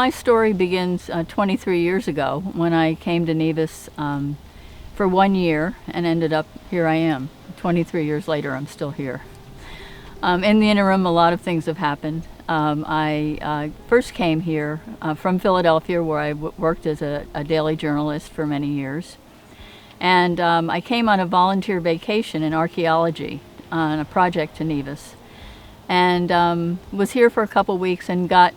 my story begins 23 years ago when I came to Nevis for 1 year and ended up here I am. 23 years later, I'm still here. In the interim, a lot of things have happened. I first came here from Philadelphia, where I worked as a daily journalist for many years. And I came on a volunteer vacation in archaeology on a project to Nevis. And was here for a couple weeks and got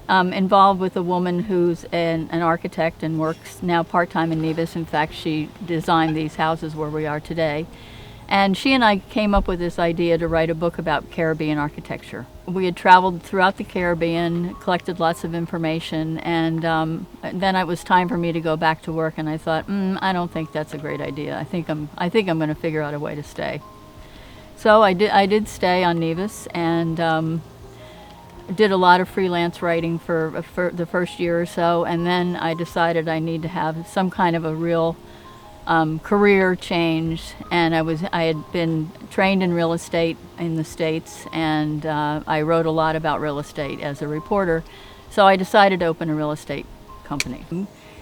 involved with a woman who's an architect and works now part-time in Nevis. In fact, she designed these houses where we are today. And she and I came up with this idea to write a book about Caribbean architecture. We had traveled throughout the Caribbean, collected lots of information, and then it was time for me to go back to work. And I thought, I don't think that's a great idea. I think I'm going to figure out a way to stay. So I did stay on Nevis and did a lot of freelance writing for the first year or so, and then I decided I need to have some kind of a real career change, and I had been trained in real estate in the States, and I wrote a lot about real estate as a reporter, so I decided to open a real estate company.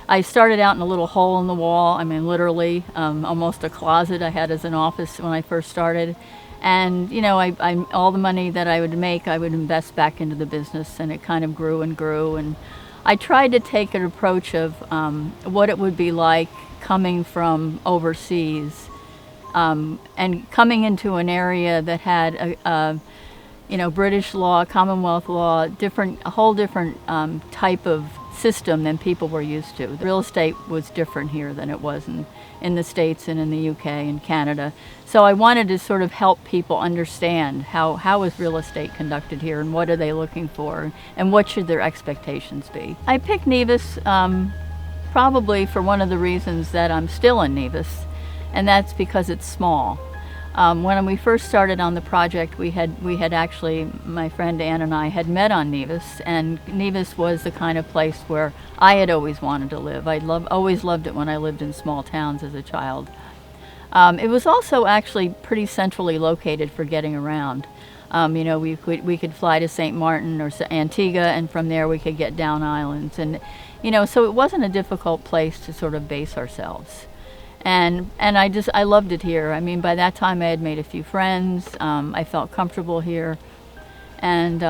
I started out in a little hole in the wall, I mean literally almost a closet I had as an office when I first started. And you know, all the money that I would make, I would invest back into the business, and it kind of grew and grew. And I tried to take an approach of what it would be like coming from overseas and coming into an area that had a British law, Commonwealth law, a whole different type of system than people were used to. Real estate was different here than it was in the States and in the UK and Canada. So I wanted to sort of help people understand how is real estate conducted here, and what are they looking for, and what should their expectations be. I picked Nevis probably for one of the reasons that I'm still in Nevis, and that's because it's small. When we first started on the project, we had actually, my friend Ann and I had met on Nevis, and Nevis was the kind of place where I had always wanted to live. I always loved it when I lived in small towns as a child. It was also actually pretty centrally located for getting around. We could fly to St. Martin or Antigua, and from there we could get down islands, and so it wasn't a difficult place to sort of base ourselves. And I loved it here. I mean, by that time I had made a few friends. I felt comfortable here, and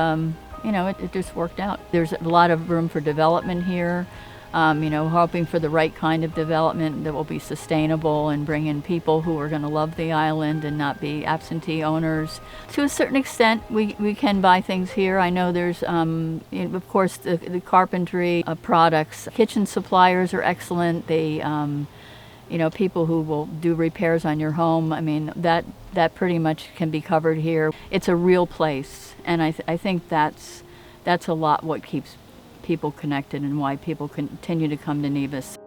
it just worked out. There's a lot of room for development here. Hoping for the right kind of development that will be sustainable and bring in people who are going to love the island and not be absentee owners. To a certain extent, we can buy things here. I know there's, of course, the carpentry products. Kitchen suppliers are excellent. They people who will do repairs on your home. I mean, that pretty much can be covered here. It's a real place, and I think that's a lot what keeps people connected and why people continue to come to Nevis.